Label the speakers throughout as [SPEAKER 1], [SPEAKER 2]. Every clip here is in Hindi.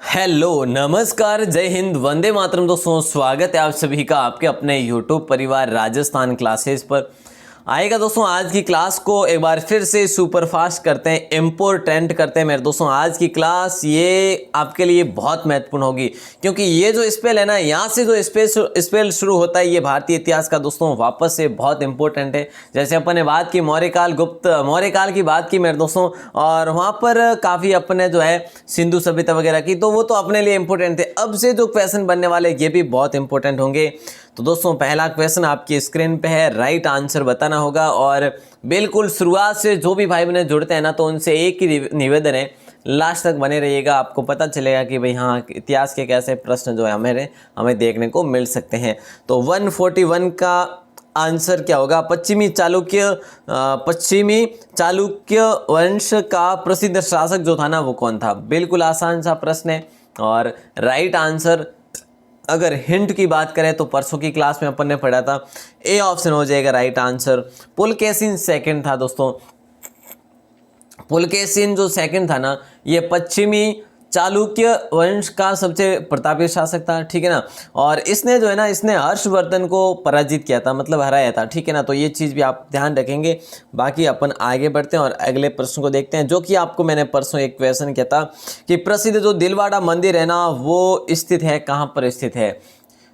[SPEAKER 1] हेलो नमस्कार जय हिंद वंदे मातरम। दोस्तों स्वागत है आप सभी का आपके अपने यूट्यूब परिवार राजस्थान क्लासेस पर। आएगा दोस्तों आज की क्लास को एक बार फिर से सुपरफास्ट करते हैं, इम्पोर्टेंट करते हैं मेरे दोस्तों। आज की क्लास ये आपके लिए बहुत महत्वपूर्ण होगी क्योंकि ये जो स्पेल है ना, यहाँ से जो स्पेल शुरू होता है ये भारतीय इतिहास का दोस्तों वापस से बहुत इंपॉर्टेंट है। जैसे अपन ने बात की मौर्यकाल, गुप्त मौर्यकाल की बात की मेरे दोस्तों, और वहाँ पर काफ़ी अपने जो है सिंधु सभ्यता वगैरह की, तो वो तो अपने लिए इंपॉर्टेंट थे। अब से जो क्वेश्चन बनने वाले ये भी बहुत इंपॉर्टेंट होंगे। तो दोस्तों पहला क्वेश्चन आपकी स्क्रीन पे है, राइट आंसर बताना होगा। और बिल्कुल शुरुआत से जो भी भाई बहन जुड़ते हैं ना, तो उनसे एक ही निवेदन है, लास्ट तक बने रहिएगा। आपको पता चलेगा कि भाई हाँ इतिहास के कैसे प्रश्न जो है हमें देखने को मिल सकते हैं। तो 141 का आंसर क्या होगा? पश्चिमी चालुक्य वंश का प्रसिद्ध शासक जो था ना वो कौन था? बिल्कुल आसान सा प्रश्न है। और राइट आंसर अगर हिंट की बात करें तो परसों की क्लास में अपन ने पढ़ा था, ए ऑप्शन हो जाएगा राइट आंसर। पुलकेशिन सेकंड था दोस्तों। पुलकेशिन जो सेकंड था ना, ये पश्चिमी चालुक्य वंश का सबसे प्रतापी शासक था, ठीक है ना। और इसने जो है ना, इसने हर्षवर्धन को पराजित किया था, मतलब हराया था, ठीक है ना। तो ये चीज़ भी आप ध्यान रखेंगे। बाकी अपन आगे बढ़ते हैं और अगले प्रश्न को देखते हैं, जो कि आपको मैंने परसों एक क्वेश्चन किया था कि प्रसिद्ध जो दिलवाड़ा मंदिर है ना वो स्थित है, कहाँ पर स्थित है?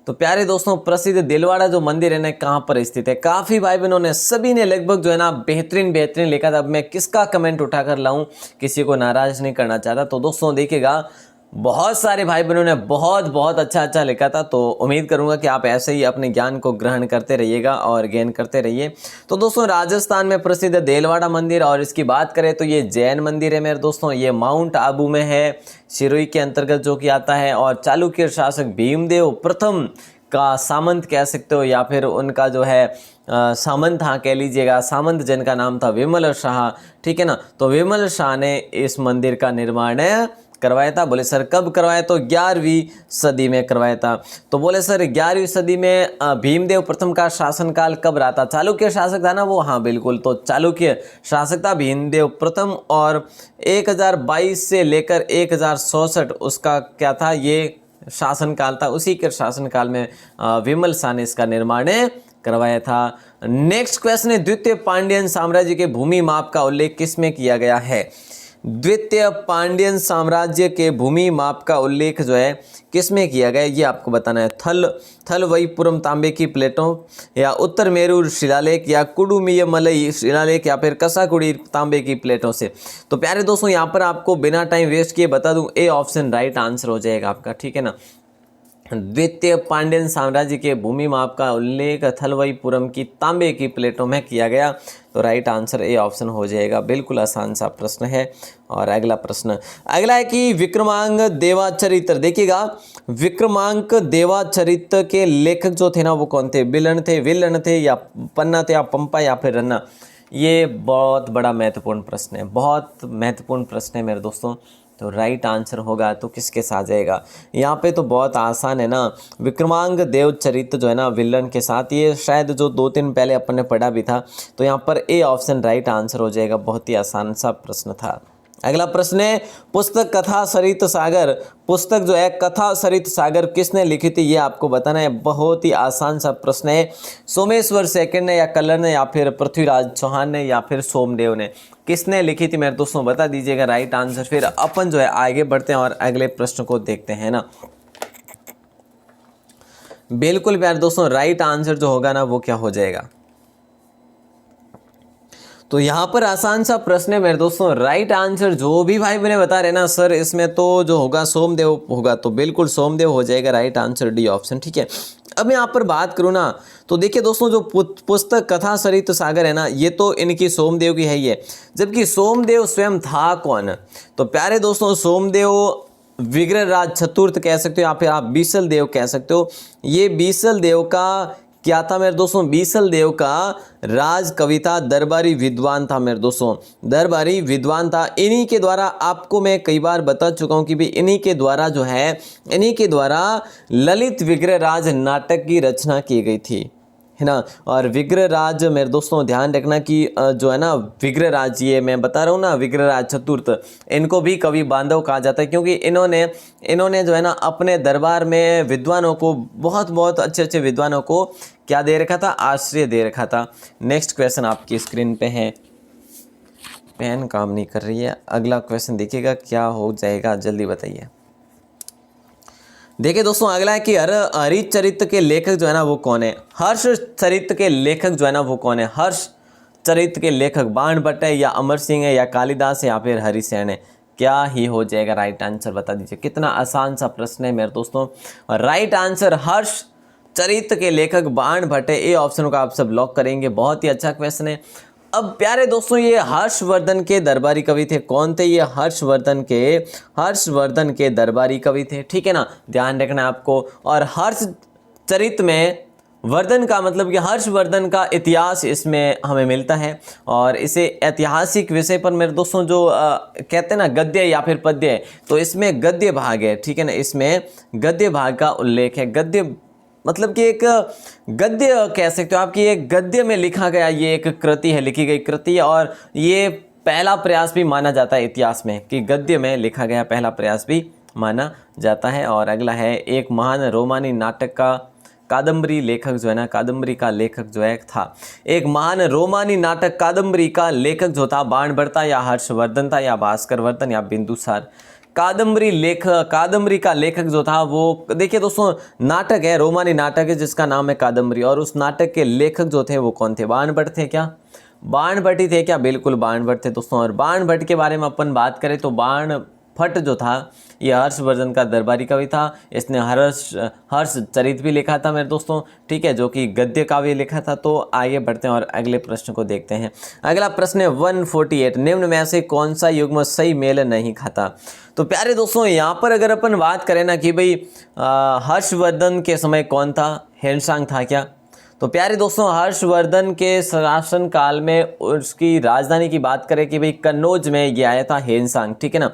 [SPEAKER 1] तो प्यारे दोस्तों प्रसिद्ध दिलवाड़ा जो मंदिर है ना कहाँ पर स्थित है? काफ़ी भाई बहनों ने, सभी ने लगभग जो है ना बेहतरीन लिखा था। अब मैं किसका कमेंट उठाकर लाऊं, किसी को नाराज नहीं करना चाहता। तो दोस्तों देखिएगा, बहुत सारे भाई बहनों ने बहुत अच्छा लिखा था। तो उम्मीद करूंगा कि आप ऐसे ही अपने ज्ञान को ग्रहण करते रहिएगा और गेन करते रहिए। तो दोस्तों राजस्थान में प्रसिद्ध देलवाड़ा मंदिर, और इसकी बात करें तो ये जैन मंदिर है मेरे दोस्तों। ये माउंट आबू में है, सिरोही के अंतर्गत जो कि आता है। और चालुक्य शासक भीमदेव प्रथम का सामंत कह सकते हो, या फिर उनका जो है सामंत, हाँ कह लीजिएगा, सामंत जिनका नाम था विमल शाह, ठीक है ना। तो विमल शाह ने इस मंदिर का निर्माण करवाया था। बोले सर कब करवाया? तो 11वीं सदी में करवाया था। तो बोले सर 11वीं सदी में भीमदेव प्रथम का शासनकाल कब रहा था? चालुक्य शासक था ना वो, हाँ बिल्कुल। तो चालुक्य शासक था भीमदेव प्रथम, और 1022 से लेकर 1067 उसका क्या था, ये शासनकाल था। उसी के शासनकाल में विमल शाह ने इसका निर्माण करवाया था। नेक्स्ट क्वेश्चन है, द्वितीय पांड्यन साम्राज्य के भूमि माप का उल्लेख किसमें किया गया है? द्वितीय पांड्यन साम्राज्य के भूमि माप का उल्लेख जो है किसमें किया गया, ये आपको बताना है। थलवईपुरम तांबे की प्लेटों, या उत्तर मेरू शिलालेख, या कुडुमियमलई शिलालेख, या फिर कसाकुड़ी तांबे की प्लेटों से। तो प्यारे दोस्तों यहाँ पर आपको बिना टाइम वेस्ट किए बता दूं, ए ऑप्शन राइट आंसर हो जाएगा आपका, ठीक है ना। द्वितीय पांड्यन साम्राज्य के भूमि माप का उल्लेख थलवईपुरम की तांबे की प्लेटों में किया गया। तो राइट आंसर ए ऑप्शन हो जाएगा। बिल्कुल आसान सा प्रश्न है। और अगला प्रश्न अगला है कि विक्रमांक देवाचरित्र, देखिएगा विक्रमांक देवाचरित्र के लेखक जो थे ना वो कौन थे? विल्लन थे, या पन्ना थे, या पंपा, या फिर रन्ना? ये बहुत बड़ा महत्वपूर्ण प्रश्न है, बहुत महत्वपूर्ण प्रश्न है मेरे दोस्तों। तो राइट आंसर होगा तो किसके साथ जाएगा? यहाँ पे तो बहुत आसान है ना, विक्रमांक देवचरित्र जो है ना विलन के साथ। ये शायद जो 2-3 पहले अपन ने पढ़ा भी था। तो यहाँ पर ए ऑप्शन राइट आंसर हो जाएगा। बहुत ही आसान सा प्रश्न था। अगला प्रश्न है, पुस्तक कथा सरित सागर, पुस्तक जो है कथा सरित सागर किसने लिखी थी, ये आपको बताना है। बहुत ही आसान सा प्रश्न है। सोमेश्वर सेकंड ने, या कलर ने, या फिर पृथ्वीराज चौहान ने, या फिर सोमदेव ने? किसने लिखी थी मेरे दोस्तों, बता दीजिएगा राइट आंसर। फिर अपन जो है आगे बढ़ते हैं और अगले प्रश्न को देखते हैं ना। बिल्कुल प्यारे दोस्तों राइट आंसर जो होगा ना वो क्या हो जाएगा? तो यहाँ पर आसान सा प्रश्न है मेरे दोस्तों। राइट आंसर जो भी भाई मैंने बता रहे ना सर इसमें तो जो होगा सोमदेव होगा, तो बिल्कुल सोमदेव हो जाएगा राइट आंसर, डी ऑप्शन, ठीक है। अब मैं यहाँ पर बात करूँ ना, तो देखिए दोस्तों जो पुस्तक कथा सरित सागर है ना, ये तो इनकी सोमदेव की है ही है। जबकि सोमदेव स्वयं था कौन? तो प्यारे दोस्तों सोमदेव विग्रहराज चतुर्थ कह सकते हो, या फिर आप बीसल देव कह सकते हो। ये बीसल देव का क्या था मेरे दोस्तों? बीसल देव का राज कविता दरबारी विद्वान था मेरे दोस्तों, दरबारी विद्वान था। इन्हीं के द्वारा, आपको मैं कई बार बता चुका हूं कि भी इन्हीं के द्वारा जो है, इन्हीं के द्वारा ललित विग्रहराज नाटक की रचना की गई थी। है ना। और विग्रहराज मेरे दोस्तों ध्यान रखना कि जो है ना विग्रहराज, ये मैं बता रहा हूँ ना विग्रहराज चतुर्थ, इनको भी कवि बांधव कहा जाता है क्योंकि इन्होंने जो है ना अपने दरबार में विद्वानों को, बहुत बहुत अच्छे अच्छे विद्वानों को क्या दे रखा था, आश्रय दे रखा था। नेक्स्ट क्वेश्चन आपकी स्क्रीन पे है, पेन काम नहीं कर रही है, अगला क्वेश्चन देखिएगा क्या हो जाएगा, जल्दी बताइए। देखिए दोस्तों अगला है कि हरिश्चरित्र के लेखक जो है ना वो कौन है। हर्षचरित्र के लेखक जो है ना वो कौन है। हर्षचरित्र के लेखक बाणभट्ट है या अमर सिंह है या कालिदास है या फिर हरिसेन है। क्या ही हो जाएगा राइट आंसर, बता दीजिए। कितना आसान सा प्रश्न है मेरे दोस्तों। और राइट आंसर हर्षचरित्र के लेखक बाणभट्ट है। ए ऑप्शन को आप सब लॉक करेंगे। बहुत ही अच्छा क्वेश्चन है। अब प्यारे दोस्तों ये हर्षवर्धन के दरबारी कवि थे। कौन थे ये? हर्षवर्धन के दरबारी कवि थे, ठीक है ना, ध्यान रखना आपको। और हर्षचरित्र में वर्धन का मतलब कि हर्षवर्धन का इतिहास इसमें हमें मिलता है। और इसे ऐतिहासिक विषय पर मेरे दोस्तों जो कहते हैं ना गद्य या फिर पद्य है, तो इसमें गद्य भाग है, ठीक है ना, इसमें गद्य भाग का उल्लेख है। गद्य मतलब कि एक गद्य कह सकते हो आपकी, एक गद्य में लिखा गया ये एक कृति है, लिखी गई कृति है। और ये पहला प्रयास भी माना जाता है इतिहास में कि गद्य में लिखा गया पहला प्रयास भी माना जाता है। और अगला है एक महान रोमानी नाटक का कादम्बरी लेखक जो है ना, कादम्बरी का लेखक जो है था, एक महान रोमानी नाटक कादम्बरी का लेखक जो था बाणभट्ट या हर्षवर्धन था या भास्कर वर्धन या बिंदुसार। कादम्बरी का लेखक जो था वो, देखिए दोस्तों नाटक है, रोमानी नाटक है जिसका नाम है कादम्बरी। और उस नाटक के लेखक जो थे वो कौन थे? बाणभट्ट थे क्या? बाणभट्ट थे क्या? बिल्कुल बाणभट्ट थे दोस्तों। और बाणभट्ट के बारे में अपन बात करें तो बाणभट्ट जो था ये हर्षवर्धन का दरबारी कवि था। इसने हर्षचरित्र भी लिखा था मेरे दोस्तों, ठीक है, जो कि गद्य काव्य लिखा था। तो आगे बढ़ते हैं और अगले प्रश्न को देखते हैं। अगला प्रश्न है 148, निम्न में से कौन सा युग्म सही मेल नहीं खाता? तो प्यारे दोस्तों यहाँ पर अगर अपन बात करें ना कि भाई हर्षवर्धन के समय कौन था? हेनसांग था क्या? तो प्यारे दोस्तों हर्षवर्धन के शासन काल में उसकी राजधानी की बात करें कि भाई कन्नौज में ये आया था हेनसांग, ठीक है ना।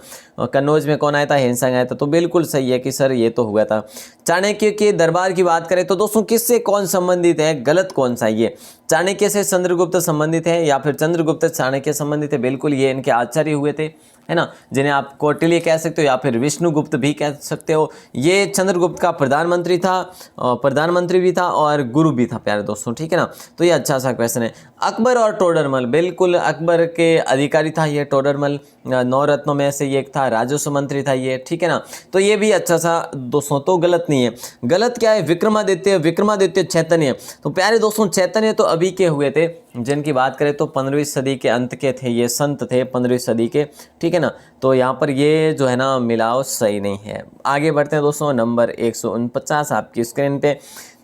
[SPEAKER 1] कन्नौज में कौन आया था? हेनसांग आया था। तो बिल्कुल सही है कि सर ये तो हुआ था। चाणक्य के दरबार की बात करें तो दोस्तों किससे कौन संबंधित है? गलत कौन सा ये? चाणक्य से चंद्रगुप्त संबंधित है या फिर चंद्रगुप्त चाणक्य संबंधित है? बिल्कुल ये इनके आचार्य हुए थे, है ना, जिन्हें आप कौटिल्य कह सकते हो या फिर विष्णुगुप्त भी कह सकते हो। ये चंद्रगुप्त का प्रधानमंत्री था, प्रधानमंत्री भी था और गुरु भी था प्यारे दोस्तों, ठीक है ना। तो ये अच्छा सा क्वेश्चन है। अकबर और टोडरमल, बिल्कुल अकबर के अधिकारी था ये टोडरमल, 9 रत्नों में से एक था, राजस्व मंत्री था ये, ठीक है ना। तो ये भी अच्छा सा दोस्तों, तो गलत नहीं है। गलत क्या है? विक्रमादित्य चैतन्य। तो प्यारे दोस्तों चैतन्य तो अभी के हुए थे, जिनकी बात करें तो 15वीं सदी के अंत के थे, ये संत थे 15वीं सदी के, ठीक है ना। तो यहाँ पर ये जो है ना मिलाव सही नहीं है। आगे बढ़ते हैं दोस्तों, नंबर 149 आपकी स्क्रीन पे।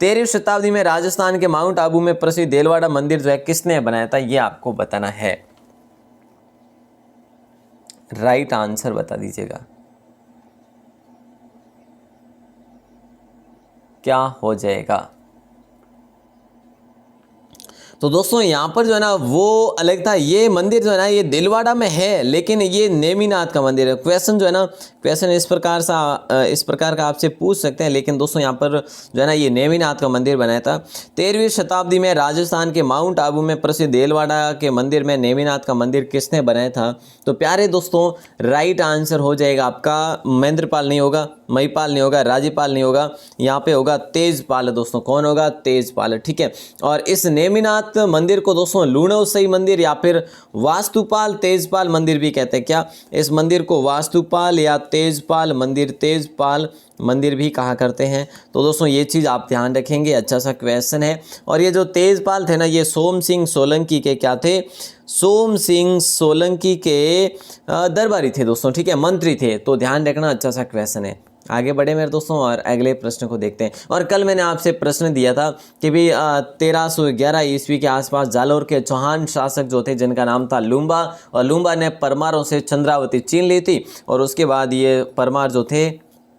[SPEAKER 1] 13वीं शताब्दी में राजस्थान के माउंट आबू में प्रसिद्ध देलवाड़ा मंदिर जो है किसने बनाया था? ये आपको बताना है। राइट आंसर बता दीजिएगा, क्या हो जाएगा। तो दोस्तों यहाँ पर जो है ना वो अलग था। ये मंदिर जो है ना ये दिलवाड़ा में है, लेकिन ये नेमिनाथ का मंदिर है। क्वेश्चन जो है ना, क्वेश्चन इस प्रकार का आपसे पूछ सकते हैं, लेकिन दोस्तों यहाँ पर जो है ना ये नेमिनाथ का मंदिर बनाया था। 13वीं शताब्दी में राजस्थान के माउंट आबू में प्रसिद्ध दिलवाड़ा के मंदिर में नेमिनाथ का मंदिर किसने बनाया था? तो प्यारे दोस्तों राइट आंसर हो जाएगा आपका महेंद्रपाल नहीं होगा, महिपाल नहीं होगा, राजीपाल नहीं होगा, यहाँ पे होगा तेजपाल दोस्तों। कौन होगा? तेजपाल, ठीक है। और इस नेमिनाथ मंदिर को दोस्तों लूणोत्सवी मंदिर या फिर वास्तुपाल तेजपाल मंदिर भी कहते हैं क्या? इस मंदिर को वास्तुपाल या तेजपाल मंदिर भी कहा करते हैं। तो दोस्तों ये चीज़ आप ध्यान रखेंगे, अच्छा सा क्वेश्चन है। और ये जो तेजपाल थे ना ये सोम सिंह सोलंकी के क्या थे? सोम सिंह सोलंकी के दरबारी थे दोस्तों, ठीक है, मंत्री थे। तो ध्यान रखना, अच्छा सा क्वेश्चन है। आगे बढ़े मेरे दोस्तों और अगले प्रश्न को देखते हैं। और कल मैंने आपसे प्रश्न दिया था कि भी 1311 ईस्वी के आसपास जालौर के चौहान शासक जो थे जिनका नाम था लूम्बा, और लूम्बा ने परमारों से चंद्रावती छीन ली थी और उसके बाद ये परमार जो थे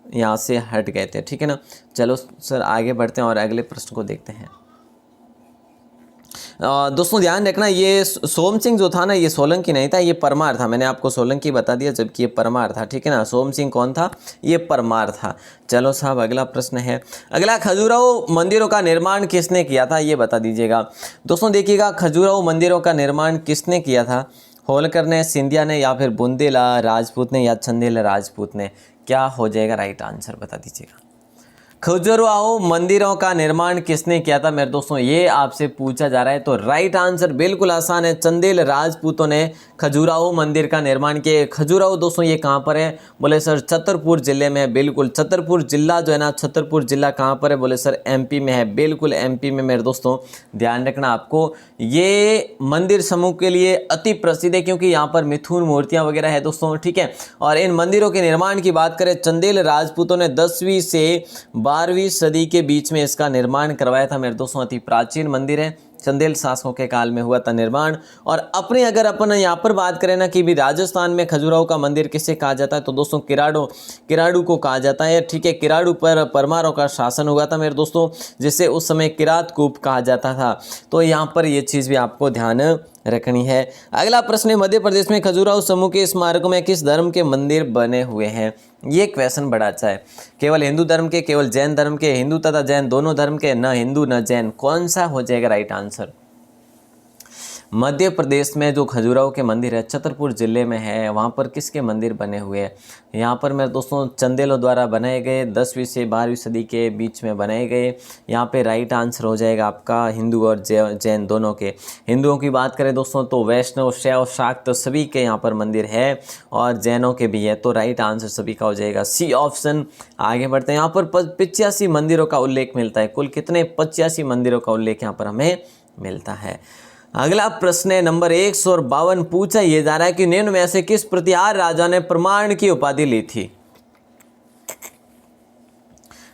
[SPEAKER 1] यहाँ से हट गए थे, ठीक है ना। चलो सर आगे बढ़ते हैं और अगले प्रश्न को देखते हैं। दोस्तों ध्यान रखना, ये सोम सिंह जो था ना, ये सोलंकी नहीं था, ये परमार था। मैंने आपको सोलंकी बता दिया जबकि ये परमार था, ठीक है ना। सोम सिंह कौन था? ये परमार था। चलो साहब अगला प्रश्न है। अगला, खजुराहो मंदिरों का निर्माण किसने किया था, ये बता दीजिएगा। दोस्तों देखिएगा, खजुराहो मंदिरों का निर्माण किसने किया था? होलकर ने, सिंधिया ने, या फिर बुंदेला राजपूत ने, या चंदेल राजपूत ने? क्या हो जाएगा राइट आंसर, बता दीजिएगा। खजुराहो मंदिरों का निर्माण किसने किया था मेरे दोस्तों, ये आपसे पूछा जा रहा है। तो राइट आंसर बिल्कुल आसान है, चंदेल राजपूतों ने खजुराहो मंदिर का निर्माण किया। खजुराहो दोस्तों ये कहाँ पर है? बोले सर छतरपुर जिले में है। बिल्कुल, छतरपुर जिला जो है ना, छतरपुर जिला कहाँ पर है? बोले सर एमपी में है। बिल्कुल एमपी में मेरे दोस्तों। ध्यान रखना आपको, ये मंदिर समूह के लिए अति प्रसिद्ध है क्योंकि यहाँ पर मिथुन मूर्तियाँ वगैरह है दोस्तों, ठीक है। और इन मंदिरों के निर्माण की बात करें, चंदेल राजपूतों ने 10वीं से 12वीं सदी के बीच में इसका निर्माण करवाया था मेरे दोस्तों। अति प्राचीन मंदिर है, चंदेल शासकों के काल में हुआ था निर्माण। और अपने अगर अपन यहाँ पर बात करें ना कि भी राजस्थान में खजुराहो का मंदिर किसे कहा जाता है, तो दोस्तों किराड़ू को कहा जाता है, ठीक है। किराड़ू पर परमारों का शासन हुआ था मेरे दोस्तों, जिसे उस समय किरात कूप कहा जाता था। तो यहाँ पर ये चीज़ भी आपको ध्यान रखनी है। अगला प्रश्न है, मध्य प्रदेश में खजुराहो समूह के स्मारकों में किस धर्म के मंदिर बने हुए हैं? ये क्वेश्चन बड़ा अच्छा है। केवल हिंदू धर्म के, केवल जैन धर्म के, हिंदू तथा जैन दोनों धर्म के, न हिंदू न जैन? कौन सा हो जाएगा राइट आंसर? मध्य प्रदेश में जो खजुराहो के मंदिर है, छतरपुर जिले में है, वहाँ पर किसके मंदिर बने हुए हैं? यहाँ पर मेरे दोस्तों चंदेलों द्वारा बनाए गए, 10वीं से 12वीं सदी के बीच में बनाए गए। यहाँ पे राइट आंसर हो जाएगा आपका हिंदू और जैन दोनों के। हिंदुओं की बात करें दोस्तों तो वैष्णव, शैव, शाक्त सभी के यहाँ पर मंदिर है, और जैनों के भी है। तो राइट आंसर सभी का हो जाएगा सी ऑप्शन। आगे बढ़ते हैं। यहाँ पर 85 मंदिरों का उल्लेख मिलता है। कुल कितने? 85 मंदिरों का उल्लेख यहाँ पर हमें मिलता है। अगला प्रश्न है नंबर 152, पूछा यह जा रहा है कि निम्न में से किस प्रतिहार राजा ने प्रमाण की उपाधि ली थी?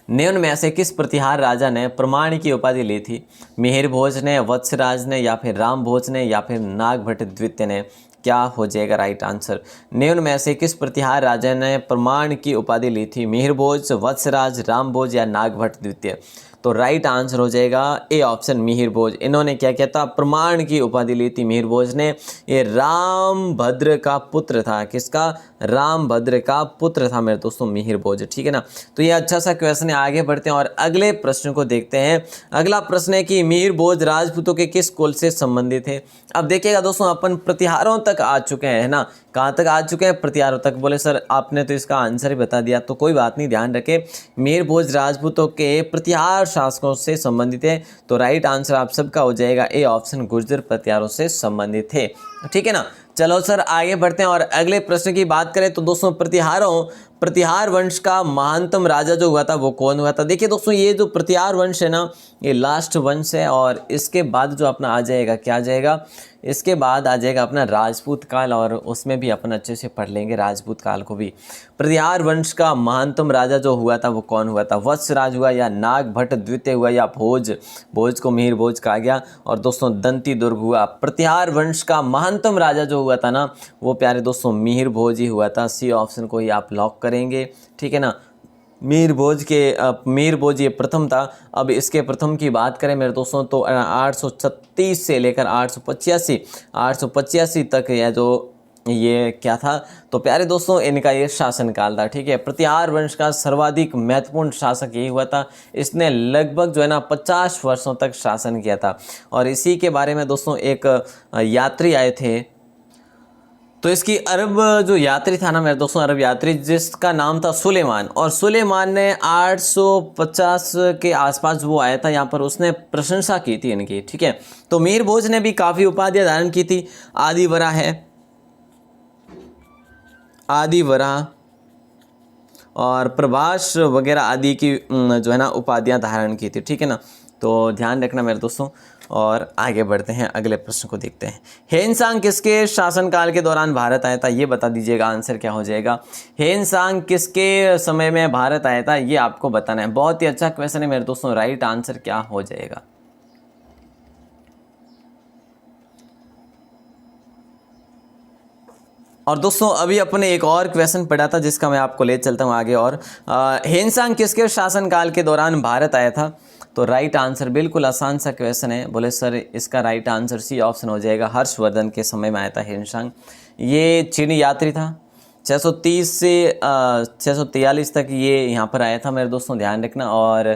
[SPEAKER 1] निम्न में से किस प्रतिहार राजा ने प्रमाण की उपाधि ली थी? मिहिर भोज ने, वत्सराज ने, या फिर राम भोज ने, या फिर नागभट्ट द्वितीय ने? क्या हो जाएगा राइट आंसर? निम्न में से किस प्रतिहार राजा ने प्रमाण की उपाधि ली थी? मिहिर भोज, वत्सराज, राम भोज, या नागभट्ट द्वितीय? तो राइट आंसर हो जाएगा ए ऑप्शन, मिहिर भोज। इन्होंने क्या किया था? प्रमाण की उपाधि ली थी मिहिर भोज ने। ये रामभद्र का पुत्र था। किसका? रामभद्र का पुत्र था मेरे दोस्तों मिहिर भोज, ठीक है ना। तो ये अच्छा सा क्वेश्चन है। आगे बढ़ते हैं और अगले प्रश्न को देखते हैं। अगला प्रश्न है कि मिहिर भोज राजपूतों के किस कुल से संबंधित है? अब देखिएगा दोस्तों, अपन प्रतिहारों तक आ चुके हैं, है ना। कहाँ तक आ चुके हैं? प्रतिहारों तक। बोले सर आपने तो इसका आंसर ही बता दिया, तो कोई बात नहीं, ध्यान रखें। मिहिर भोज राजपूतों के प्रतिहार शासकों से संबंधित है। तो राइट आंसर आप सबका हो जाएगा ए ऑप्शन, गुर्जर प्रतिहारों से संबंधित थे, ठीक है ना। चलो सर आगे बढ़ते हैं और अगले प्रश्न की बात करें तो दोस्तों प्रतिहार वंश का महानतम राजा जो हुआ था वो कौन हुआ था? देखिए दोस्तों, ये जो प्रतिहार वंश है ना, ये लास्ट वंश है। और इसके बाद जो अपना आ जाएगा, क्या आ जाएगा? इसके बाद आ जाएगा अपना राजपूत काल, और उसमें भी अपन अच्छे से पढ़ लेंगे राजपूत काल को भी। प्रतिहार वंश का महानतम राजा जो हुआ था वो कौन हुआ था? वत्सराज हुआ, या नागभट्ट द्वितीय हुआ, या भोज को मिहिर भोज कहा गया, और दोस्तों दंती दुर्ग हुआ। प्रतिहार वंश का महानतम राजा जो हुआ था ना, वो प्यारे दोस्तों मिहिर भोज ही हुआ था। सी ऑप्शन को ही आप लॉक करेंगे, ठीक है ना। मिहिर भोज ये प्रथम था। अब इसके प्रथम की बात करें मेरे दोस्तों तो 836 से लेकर 885 तक ये क्या था? तो प्यारे दोस्तों इनका ये शासनकाल था, ठीक है। प्रतिहार वंश का सर्वाधिक महत्वपूर्ण शासक यही हुआ था। इसने लगभग जो है ना 50 वर्षों तक शासन किया था। और इसी के बारे में दोस्तों एक यात्री आए थे, तो इसकी अरब जो यात्री था ना मेरे दोस्तों, अरब यात्री, जिसका नाम था सुलेमान, और सुलेमान ने 850 के आसपास वो आया था यहाँ पर, उसने प्रशंसा की थी इनकी, ठीक है। तो मिहिर भोज ने भी काफ़ी उपाधियाँ धारण की थी। आदिवरा है, आदिवरा और प्रभास वगैरह आदि की जो है ना उपाधियाँ धारण की थी, ठीक है ना। तो ध्यान रखना मेरे दोस्तों। और आगे बढ़ते हैं, अगले प्रश्न को देखते हैं। हेनसांग किसके शासनकाल के दौरान भारत आया था? ये बता दीजिएगा, आंसर क्या हो जाएगा? हेनसांग किसके समय में भारत आया था, ये आपको बताना है। बहुत ही अच्छा क्वेश्चन है मेरे दोस्तों। राइट आंसर क्या हो जाएगा? और दोस्तों अभी अपने एक और क्वेश्चन पढ़ा था जिसका मैं आपको ले चलता हूँ आगे। और ह्वेनसांग किसके शासनकाल के दौरान भारत आया था? तो राइट आंसर, बिल्कुल आसान सा क्वेश्चन है। बोले सर इसका राइट आंसर सी ऑप्शन हो जाएगा, हर्षवर्धन के समय में आया था ह्वेनसांग। ये चीनी यात्री था। 630 से 643 तक ये यहाँ पर आया था मेरे दोस्तों, ध्यान रखना। और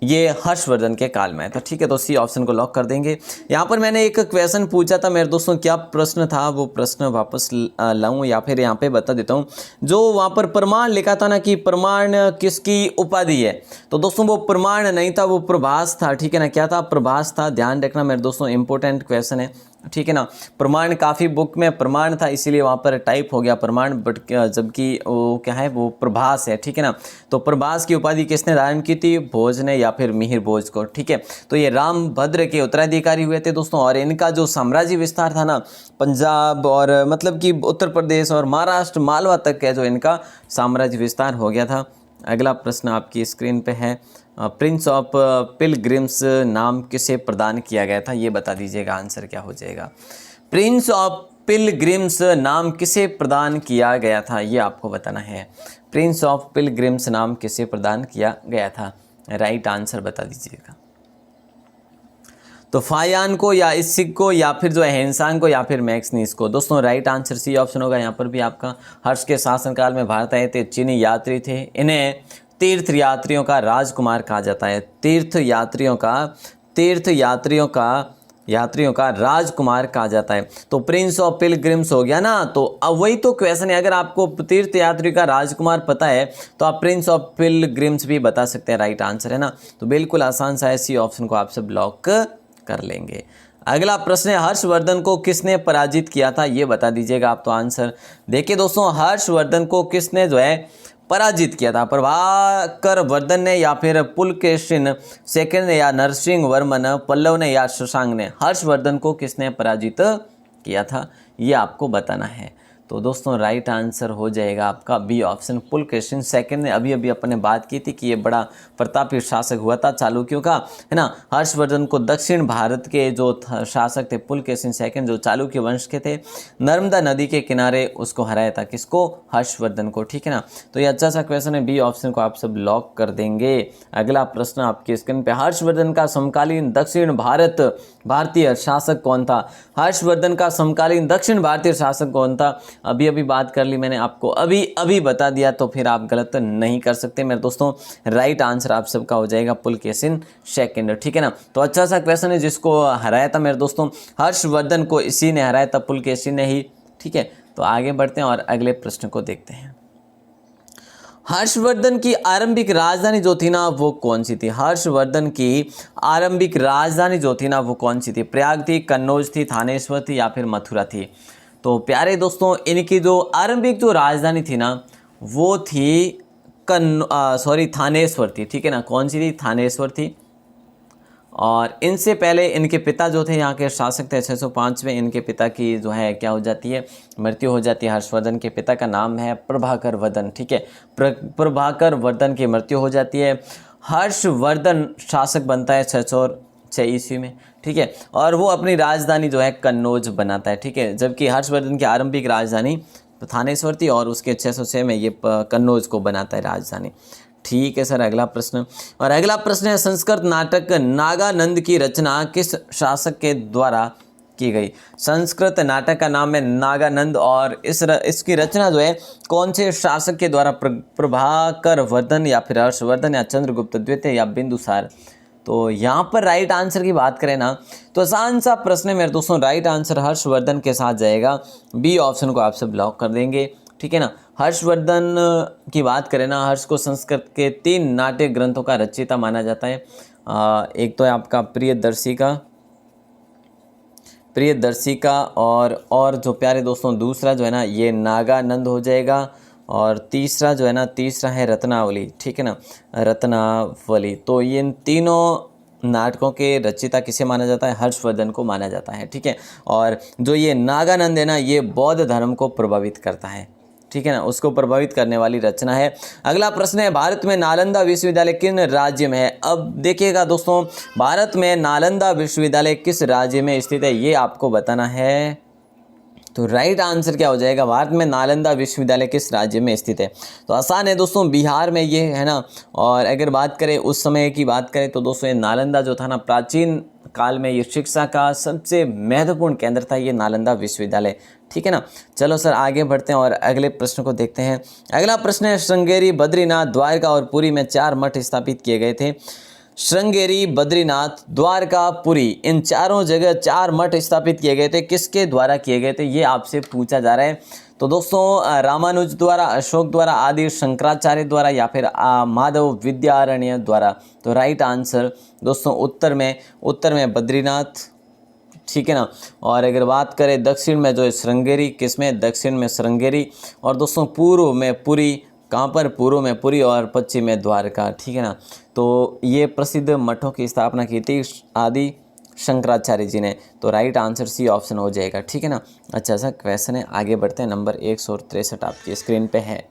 [SPEAKER 1] ये हर्षवर्धन के काल में है। तो ठीक है, तो सी ऑप्शन को लॉक कर देंगे। यहाँ पर मैंने एक क्वेश्चन पूछा था मेरे दोस्तों, क्या प्रश्न था वो प्रश्न वापस लाऊं या फिर यहाँ पे बता देता हूँ। जो वहाँ पर प्रमाण लिखा था ना कि प्रमाण किसकी उपाधि है, तो दोस्तों वो प्रमाण नहीं था, वो प्रभास था। ठीक है ना, क्या था? प्रभास था। ध्यान रखना मेरे दोस्तों, इंपॉर्टेंट क्वेश्चन है। ठीक है ना, प्रमाण काफ़ी बुक में प्रमाण था इसीलिए वहाँ पर टाइप हो गया प्रमाण, बट जबकि वो क्या है, वो प्रभास है। ठीक है ना, तो प्रभास की उपाधि किसने धारण की थी? भोज ने या फिर मिहिर भोज को। ठीक है, तो ये रामभद्र के उत्तराधिकारी हुए थे दोस्तों। और इनका जो साम्राज्य विस्तार था ना, पंजाब और मतलब कि उत्तर प्रदेश और महाराष्ट्र मालवा तक है जो इनका साम्राज्य विस्तार हो गया था। अगला प्रश्न आपकी स्क्रीन पे है, प्रिंस ऑफ पिलग्रिम्स नाम किसे प्रदान किया गया था? ये बता दीजिएगा, आंसर क्या हो जाएगा। प्रिंस ऑफ पिलग्रिम्स नाम किसे प्रदान किया गया था, ये आपको बताना है। प्रिंस ऑफ पिलग्रिम्स नाम किसे प्रदान किया गया था? राइट आंसर बता दीजिएगा। तो फायान को या इसिक को या फिर जो है ह्वेनसांग को या फिर मैक्सनीज को। दोस्तों राइट आंसर सी ऑप्शन होगा यहाँ पर भी आपका। हर्ष के शासनकाल में भारत आए थे, चीनी यात्री थे। इन्हें तीर्थ यात्रियों का राजकुमार कहा जाता है। तीर्थ यात्रियों का राजकुमार कहा जाता है। तो प्रिंस ऑफ पिलग्रिम्स हो गया ना, तो अब वही तो क्वेश्चन है। अगर आपको तीर्थ यात्री का राजकुमार पता है तो आप प्रिंस ऑफ पिलग्रिम्स भी बता सकते हैं, राइट आंसर है ना। तो बिल्कुल आसान सा है, सी ऑप्शन को आप सब ब्लॉक कर लेंगे। अगला प्रश्न है, हर्षवर्धन को किसने पराजित किया था? ये बता दीजिएगा आप। तो आंसर देखिए दोस्तों, हर्षवर्धन को किसने जो है पराजित किया था? प्रभाकर वर्धन ने या फिर पुलकेशिन सेकंड ने या नरसिंह वर्मन, पल्लव ने या शशांक ने? हर्षवर्धन को किसने पराजित किया था, ये आपको बताना है। तो दोस्तों राइट आंसर हो जाएगा आपका बी ऑप्शन, पुलकेशिन सेकंड ने। अभी अभी अपने बात की थी कि ये बड़ा प्रतापी शासक हुआ था चालुक्यों का, है ना। हर्षवर्धन को दक्षिण भारत के जो शासक थे पुलकेशिन सेकंड, जो चालुक्य वंश के थे, नर्मदा नदी के किनारे उसको हराया था। किसको? हर्षवर्धन को। ठीक है ना, तो ये अच्छा सा क्वेश्चन है, बी ऑप्शन को आप सब लॉक कर देंगे। अगला प्रश्न आपकी स्क्रीन पे, हर्षवर्धन का समकालीन दक्षिण भारतीय शासक कौन था? हर्षवर्धन का समकालीन दक्षिण भारतीय शासक कौन था? अभी अभी बात कर ली मैंने, आपको अभी बता दिया, तो फिर आप गलत नहीं कर सकते मेरे दोस्तों। राइट आंसर आप सबका हो जाएगा पुलकेशिन सेकंड। ठीक है ना, तो अच्छा सा क्वेश्चन है। जिसको हराया था मेरे दोस्तों, हर्षवर्धन को इसी ने हराया था, पुलकेशिन ने ही। ठीक है, तो आगे बढ़ते हैं और अगले प्रश्न को देखते हैं। हर्षवर्धन की आरंभिक राजधानी जो थी ना, वो कौन सी थी? हर्षवर्धन की आरंभिक राजधानी जो थी ना, वो कौन सी थी? प्रयाग थी, कन्नौज थी, थानेश्वर थी या फिर मथुरा थी? तो प्यारे दोस्तों, इनकी जो आरंभिक जो राजधानी थी ना, वो थी थानेश्वर थी। ठीक है ना, कौन सी थी? थानेश्वर थी। और इनसे पहले इनके पिता जो थे यहाँ के शासक थे 605 में, इनके पिता की जो है क्या हो जाती है? मृत्यु हो जाती है। हर्षवर्धन के पिता का नाम है प्रभाकर वर्धन। ठीक है, प्रभाकर वर्धन की मृत्यु हो जाती है। हर्षवर्धन शासक बनता है 606 ईस्वी में। ठीक है, और वो अपनी राजधानी जो है कन्नौज बनाता है। ठीक है, जबकि हर्षवर्धन की आरंभिक राजधानी थानेश्वर थी और उसके 606 में ये कन्नौज को बनाता है राजधानी। ठीक है सर, अगला प्रश्न। और अगला प्रश्न है, संस्कृत नाटक नागानंद की रचना किस शासक के द्वारा की गई? संस्कृत नाटक का नाम है नागानंद और इसकी रचना जो है कौन से शासक के द्वारा? प्रभाकर वर्धन या फिर हर्षवर्धन या चंद्रगुप्त द्वितीय या बिंदुसार? तो यहाँ पर राइट आंसर की बात करें ना, तो आसान सा प्रश्न है मेरे दोस्तों। राइट आंसर हर्षवर्धन के साथ जाएगा, बी ऑप्शन को आप सब ब्लॉक कर देंगे। ठीक है ना, हर्षवर्धन की बात करें ना, हर्ष को संस्कृत के 3 नाट्य ग्रंथों का रचयिता माना जाता है। एक तो है आपका प्रियदर्शिका और जो प्यारे दोस्तों दूसरा जो है ना, ये नागानंद हो जाएगा। और तीसरा जो है ना, तीसरा है रत्नावली। ठीक है ना, रत्नावली। तो ये इन तीनों नाटकों के रचयिता किसे माना जाता है? हर्षवर्धन को माना जाता है। ठीक है, और जो ये नागानंद है ना, ये बौद्ध धर्म को प्रभावित करता है। ठीक है ना, उसको प्रभावित करने वाली रचना है। अगला प्रश्न है, भारत में नालंदा विश्वविद्यालय किन राज्य में है? अब देखिएगा दोस्तों, भारत में नालंदा विश्वविद्यालय किस राज्य में स्थित है, ये आपको बताना है। तो राइट आंसर क्या हो जाएगा, भारत में नालंदा विश्वविद्यालय किस राज्य में स्थित है। तो आसान है दोस्तों, बिहार में ये है ना। और अगर बात करें उस समय की बात करें तो दोस्तों ये नालंदा जो था ना, प्राचीन काल में ये शिक्षा का सबसे महत्वपूर्ण केंद्र था ये नालंदा विश्वविद्यालय, ठीक है ना। चलो सर आगे बढ़ते हैं और अगले प्रश्न को देखते हैं। अगला प्रश्न है, श्रृंगेरी, बद्रीनाथ, द्वारका और पुरी में 4 मठ स्थापित किए गए थे। श्रृंगेरी, बद्रीनाथ, द्वारका, पुरी, इन चारों जगह 4 मठ स्थापित किए गए थे। किसके द्वारा किए गए थे ये आपसे पूछा जा रहा है। तो दोस्तों रामानुज द्वारा, अशोक द्वारा, आदि शंकराचार्य द्वारा या फिर माधव विद्यारण्य द्वारा। तो राइट आंसर दोस्तों उत्तर में बद्रीनाथ, ठीक है ना। और अगर बात करें दक्षिण में जो है श्रृंगेरी, किसमें, दक्षिण में श्रृंगेरी। और दोस्तों पूर्व में पुरी, कहाँ पर, पूर्व में पुरी और पश्चिम में द्वारका, ठीक है ना। तो ये प्रसिद्ध मठों की स्थापना की थी आदि शंकराचार्य जी ने। तो राइट आंसर सी ऑप्शन हो जाएगा, ठीक है ना। अच्छा सा क्वेश्चन है, आगे बढ़ते हैं। नंबर 163 आपकी स्क्रीन पे है।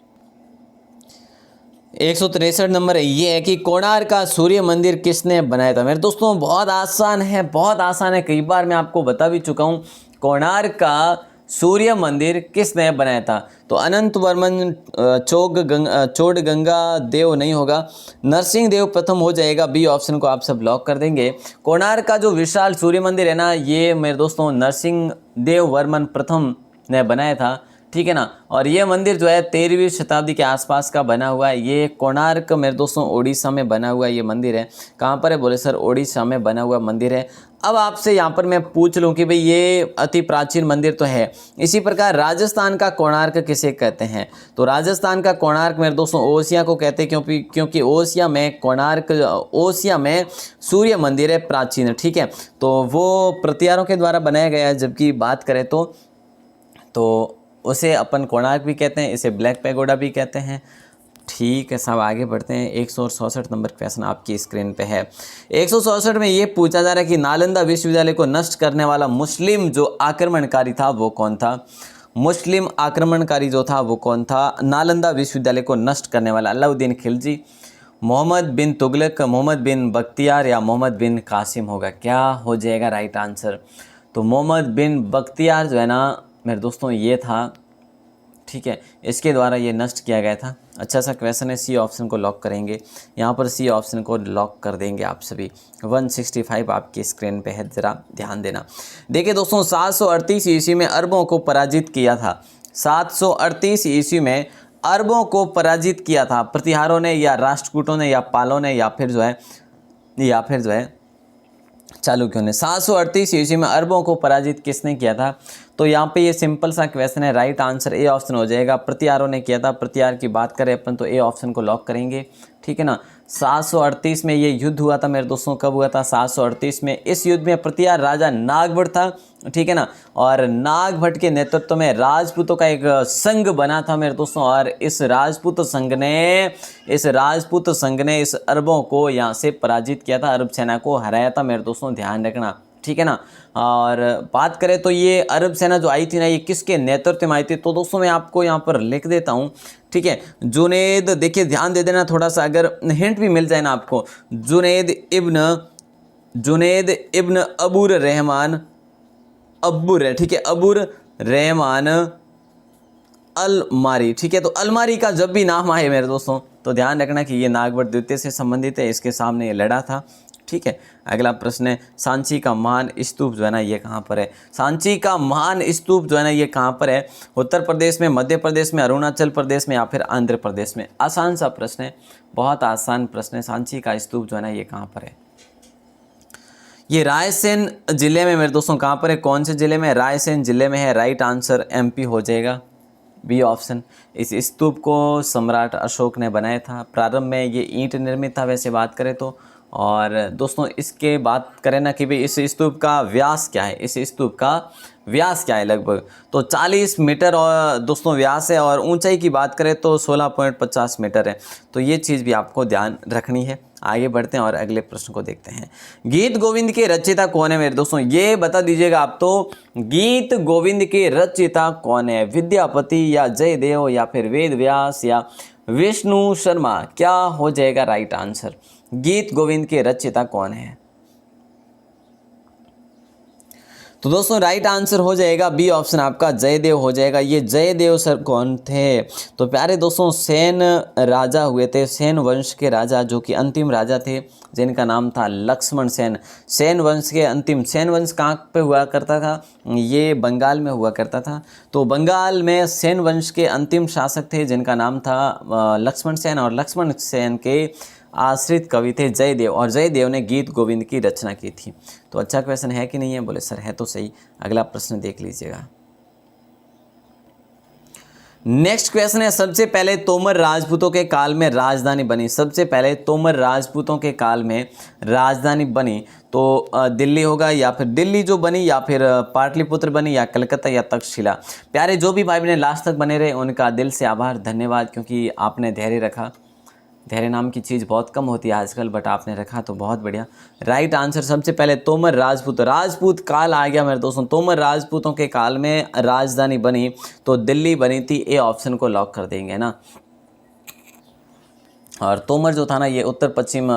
[SPEAKER 1] 163 नंबर ये है कि कोणार्क का सूर्य मंदिर किसने बनाया था। मेरे दोस्तों बहुत आसान है, बहुत आसान है, कई बार मैं आपको बता भी चुका हूँ। कोणार्क का सूर्य मंदिर किसने बनाया था। तो अनंत वर्मन, चोडगंगा देव नहीं होगा, नरसिंह देव प्रथम हो जाएगा। बी ऑप्शन को आप सब लॉक कर देंगे। कोणार्क का जो विशाल सूर्य मंदिर है ना, ये मेरे दोस्तों नरसिंह देव वर्मन प्रथम ने बनाया था, ठीक है ना। और ये मंदिर जो है 13वीं शताब्दी के आसपास का बना हुआ है। ये कोणार्क मेरे दोस्तों ओडिशा में बना हुआ ये मंदिर है। कहाँ पर है बोले सर, ओडिशा में बना हुआ मंदिर है। अब आपसे यहाँ पर मैं पूछ लूँ कि भाई ये अति प्राचीन मंदिर तो है, इसी प्रकार राजस्थान का कोणार्क किसे कहते हैं। तो राजस्थान का कोणार्क मेरे दोस्तों ओसिया को कहते हैं, क्योंकि ओसिया में कोणार्क, ओसिया में सूर्य मंदिर है प्राचीन, ठीक है। तो वो प्रतिहारों के द्वारा बनाया गया है। जबकि बात करें तो उसे अपन कोणार्क भी कहते हैं, इसे ब्लैक पैगोडा भी कहते हैं, ठीक है साहब। आगे बढ़ते हैं। 167 नंबर क्वेश्चन आपकी स्क्रीन पे है। 167 में ये पूछा जा रहा है कि नालंदा विश्वविद्यालय को नष्ट करने वाला मुस्लिम जो आक्रमणकारी था वो कौन था। मुस्लिम आक्रमणकारी जो था वो कौन था, नालंदा विश्वविद्यालय को नष्ट करने वाला। अलाउद्दीन खिलजी, मोहम्मद बिन तुगलक, मोहम्मद बिन बख्तियार या मोहम्मद बिन कासिम होगा। क्या हो जाएगा राइट आंसर। तो मोहम्मद बिन बख्तियार जो है ना मेरे दोस्तों ये था, ठीक है, इसके द्वारा ये नष्ट किया गया था। अच्छा सा क्वेश्चन है, सी ऑप्शन को लॉक करेंगे। यहाँ पर सी ऑप्शन को लॉक कर देंगे आप सभी। 165 आपकी स्क्रीन पे है, ज़रा ध्यान देना। देखिए दोस्तों 738 ईस्वी में अरबों को पराजित किया था। 738 ईस्वी में अरबों को पराजित किया था प्रतिहारों ने या राष्ट्रकूटों ने या पालों ने या फिर जो है चालुक्यों ने। 738 ईस्वी में अरबों को पराजित किसने किया था। तो यहाँ पे ये सिंपल सा क्वेश्चन है, राइट आंसर ए ऑप्शन हो जाएगा। प्रतिहारों ने किया था। प्रतिहार की बात करें अपन तो ए ऑप्शन को लॉक करेंगे, ठीक है ना। 738 में ये युद्ध हुआ था मेरे दोस्तों। कब हुआ था, 738 में। इस युद्ध में प्रतिहार राजा नागभट था, ठीक है ना। और नागभट के नेतृत्व में राजपूतों का एक संघ बना था मेरे दोस्तों। और इस राजपूत संघ ने इस अरबों को यहाँ से पराजित किया था, अरब सेना को हराया था मेरे दोस्तों, ध्यान रखना, ठीक है ना। और बात करें तो ये अरब सेना जो आई थी ना, ये किसके नेतृत्व में आई थी। तो दोस्तों मैं आपको यहाँ पर लिख देता हूँ, ठीक है। जुनैद, देखिए ध्यान दे देना थोड़ा सा, अगर हिंट भी मिल जाए ना आपको। जुनैद इब्न अबुर रहमान, अब्बुर है, ठीक है, अबुर रहमान अलमारी, ठीक है। तो अलमारी का जब भी नाम आए मेरे दोस्तों तो ध्यान रखना कि ये नागभट द्वितीय से संबंधित है, इसके सामने ये लड़ा था, ठीक है। अगला प्रश्न है, सांची का महान स्तूप जो है ना ये कहाँ पर है। सांची का महान स्तूप जो है ना ये कहाँ पर है। उत्तर प्रदेश में, मध्य प्रदेश में, अरुणाचल प्रदेश में या फिर आंध्र प्रदेश में। आसान सा प्रश्न है, बहुत आसान प्रश्न है। सांची का स्तूप जो है ना ये कहाँ पर है। ये रायसेन जिले में मेरे दोस्तों। कहाँ पर है, कौन से जिले में, रायसेन जिले में है। राइट आंसर एमपी हो जाएगा, बी ऑप्शन। इस स्तूप को सम्राट अशोक ने बनाया था। प्रारंभ में ये ईंट निर्मित था वैसे बात करें तो। और दोस्तों इसके बात करें ना कि भाई इस स्तूप का व्यास क्या है, इस स्तूप का व्यास क्या है लगभग, तो 40 मीटर और दोस्तों व्यास है। और ऊंचाई की बात करें तो 16.50 मीटर है। तो ये चीज़ भी आपको ध्यान रखनी है। आगे बढ़ते हैं और अगले प्रश्न को देखते हैं। गीत गोविंद के रचयिता कौन है मेरे दोस्तों, ये बता दीजिएगा आप। तो गीत गोविंद के रचयिता कौन है, विद्यापति या जयदेव या फिर वेद व्यास या विष्णु शर्मा। क्या हो जाएगा राइट आंसर। गीत गोविंद के रचयिता कौन है। तो दोस्तों राइट आंसर हो जाएगा बी ऑप्शन आपका, जयदेव हो जाएगा। ये जयदेव सर कौन थे? तो प्यारे दोस्तों सेन राजा हुए थे, सेन वंश के राजा, जो कि अंतिम राजा थे, जिनका नाम था लक्ष्मण सेन। सेन वंश के अंतिम, सेन वंश कहाँ पे हुआ करता था? ये बंगाल में हुआ करता था। तो बंगाल में सेन वंश के अंतिम शासक थे जिनका नाम था लक्ष्मण सेन, और लक्ष्मण सेन के आश्रित कवि थे जयदेव, और जयदेव ने गीत गोविंद की रचना की थी। तो अच्छा क्वेश्चन है कि नहीं है? बोले सर है तो सही। अगला प्रश्न देख लीजिएगा। नेक्स्ट क्वेश्चन है, सबसे पहले तोमर राजपूतों के काल में राजधानी बनी। सबसे पहले तोमर राजपूतों के काल में राजधानी बनी तो दिल्ली होगा, या फिर दिल्ली जो बनी, या फिर पाटलिपुत्र बनी, या कलकत्ता, या तक्षशिला। प्यारे जो भी भाई बहन लास्ट तक बने रहे उनका दिल से आभार, धन्यवाद, क्योंकि आपने धैर्य रखा। धैर्य नाम की चीज़ बहुत कम होती है आजकल, बट आपने रखा तो बहुत बढ़िया। राइट आंसर सबसे पहले तोमर राजपूत, राजपूत काल आ गया मेरे दोस्तों। तोमर राजपूतों के काल में राजधानी बनी तो दिल्ली बनी थी। ए ऑप्शन को लॉक कर देंगे ना। और तोमर जो था ना, ये उत्तर पश्चिम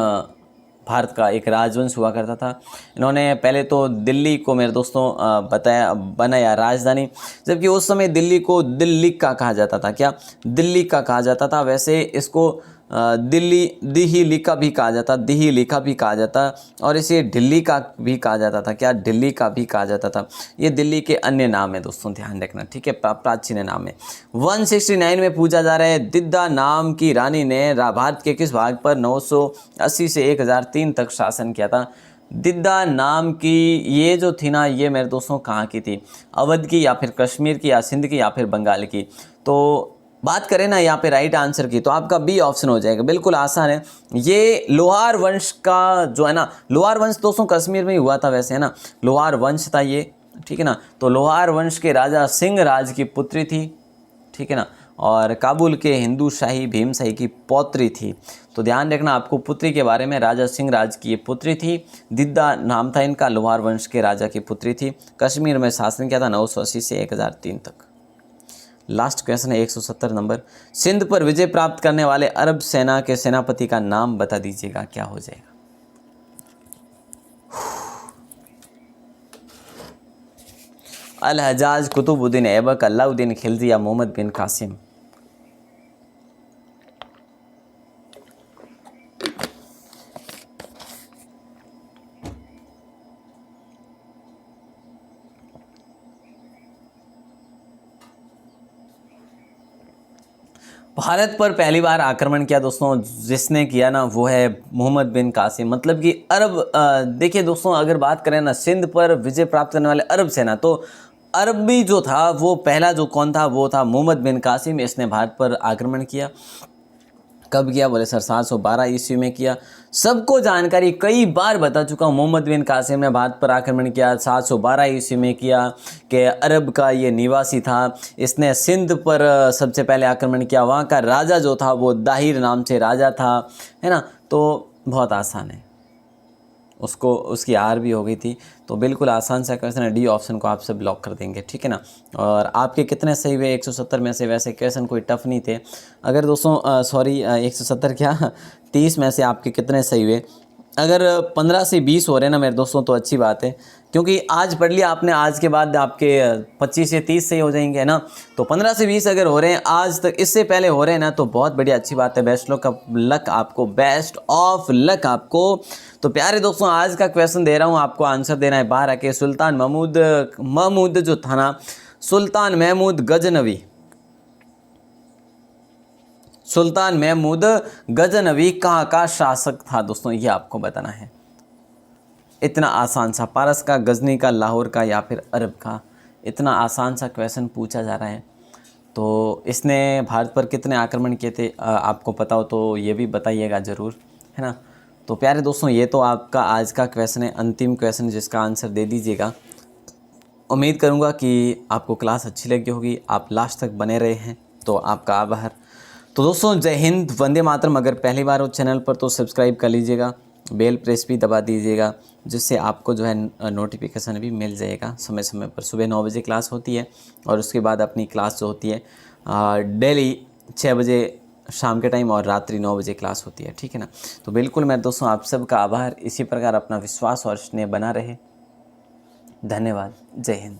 [SPEAKER 1] भारत का एक राजवंश हुआ करता था। इन्होंने पहले तो दिल्ली को मेरे दोस्तों बनाया राजधानी, जबकि उस समय दिल्ली को दिल्ली का कहा जाता था। क्या? दिल्ली का कहा जाता था। वैसे इसको दिल्ली दिहिलिका भी कहा जाता, दिहिलिका भी कहा जाता, और इसे दिल्ली का भी कहा जाता था। क्या? दिल्ली का भी कहा जाता था। ये दिल्ली के अन्य नाम है दोस्तों, ध्यान रखना, ठीक है, प्राचीन नाम है। 169 में पूछा जा रहा है, दिद्दा नाम की रानी ने भारत के किस भाग पर 980 से 1003 तक शासन किया था? दिद्दा नाम की ये जो थी ना, ये मेरे दोस्तों कहाँ की थी? अवध की, या फिर कश्मीर की, या सिंध की, या फिर बंगाल की? तो बात करें ना यहाँ पे राइट आंसर की, तो आपका बी ऑप्शन हो जाएगा। बिल्कुल आसान है। ये लोहार वंश का जो है ना, लोहार वंश दोस्तों कश्मीर में ही हुआ था वैसे, है ना, लोहार वंश था ये, ठीक है ना। तो लोहार वंश के राजा सिंह राज की पुत्री थी, ठीक है ना, और काबुल के हिंदू शाही भीम शाही की पौत्री थी। तो ध्यान रखना आपको पुत्री के बारे में, राजा सिंह राज की ये पुत्री थी। दिद्दा नाम था इनका, लोहार वंश के राजा की पुत्री थी। कश्मीर में शासन किया था 980 से 1003 तक। लास्ट क्वेश्चन है 170 नंबर। सिंध पर विजय प्राप्त करने वाले अरब सेना के सेनापति का नाम बता दीजिएगा, क्या हो जाएगा? अल हजाज, कुतुबुद्दीन ऐबक, अलाउद्दीन खिलजी, या मोहम्मद बिन कासिम? भारत पर पहली बार आक्रमण किया दोस्तों, जिसने किया ना वो है मोहम्मद बिन कासिम। मतलब कि अरब, देखिए दोस्तों, अगर बात करें ना सिंध पर विजय प्राप्त करने वाले अरब सेना, तो अरबी जो था वो पहला जो कौन था, वो था मोहम्मद बिन कासिम। इसने भारत पर आक्रमण किया। कब किया? बोले सर 712 ईस्वी में किया। सबको जानकारी, कई बार बता चुका हूँ, मोहम्मद बिन कासिम ने भारत पर आक्रमण किया 712 ईस्वी में किया, कि अरब का ये निवासी था। इसने सिंध पर सबसे पहले आक्रमण किया। वहाँ का राजा जो था वो दाहिर नाम से राजा था, है ना। तो बहुत आसान है, उसको उसकी हार भी हो गई थी। तो बिल्कुल आसान सा क्वेश्चन है, डी ऑप्शन को आप सब ब्लॉक कर देंगे, ठीक है ना। और आपके कितने सही हुए? 170 में से। वैसे क्वेश्चन कोई टफ नहीं थे। अगर दोस्तों सॉरी 170 क्या 30 में से आपके कितने सही हुए? अगर 15 से 20 हो रहे हैं ना मेरे दोस्तों, तो अच्छी बात है, क्योंकि आज पढ़ लिया आपने, आज के बाद आपके 25 से 30 सही हो जाएंगे, है ना। तो 15 से 20 अगर हो रहे हैं आज तक, इससे पहले हो रहे हैं ना, तो बहुत बढ़िया, अच्छी बात है। बेस्ट लक आपको, बेस्ट ऑफ लक आपको। तो प्यारे दोस्तों, आज का क्वेश्चन दे रहा हूँ आपको, आंसर देना है बाहर आके। सुल्तान महमूद जो था ना, सुल्तान महमूद गजनवी, सुल्तान महमूद गजनवी कहाँ का शासक था दोस्तों, ये आपको बताना है। इतना आसान सा, पारस का, गजनी का, लाहौर का, या फिर अरब का? इतना आसान सा क्वेश्चन पूछा जा रहा है। तो इसने भारत पर कितने आक्रमण किए थे, आपको पता हो तो ये भी बताइएगा ज़रूर, है ना। तो प्यारे दोस्तों, ये तो आपका आज का क्वेश्चन है, अंतिम क्वेश्चन, जिसका आंसर दे दीजिएगा। उम्मीद करूँगा कि आपको क्लास अच्छी लगी होगी, आप लास्ट तक बने रहे हैं, तो आपका आभार। तो दोस्तों, जय हिंद, वंदे मातरम। अगर पहली बार हो चैनल पर तो सब्सक्राइब कर लीजिएगा, बेल प्रेस भी दबा दीजिएगा, जिससे आपको जो है नोटिफिकेशन भी मिल जाएगा समय समय पर। सुबह 9 बजे क्लास होती है, और उसके बाद अपनी क्लास जो होती है डेली 6 बजे शाम के टाइम, और रात्रि 9 बजे क्लास होती है, ठीक है ना। तो बिल्कुल मेरे दोस्तों, आप सबका आभार। इसी प्रकार अपना विश्वास और स्नेह बना रहे। धन्यवाद। जय हिंद।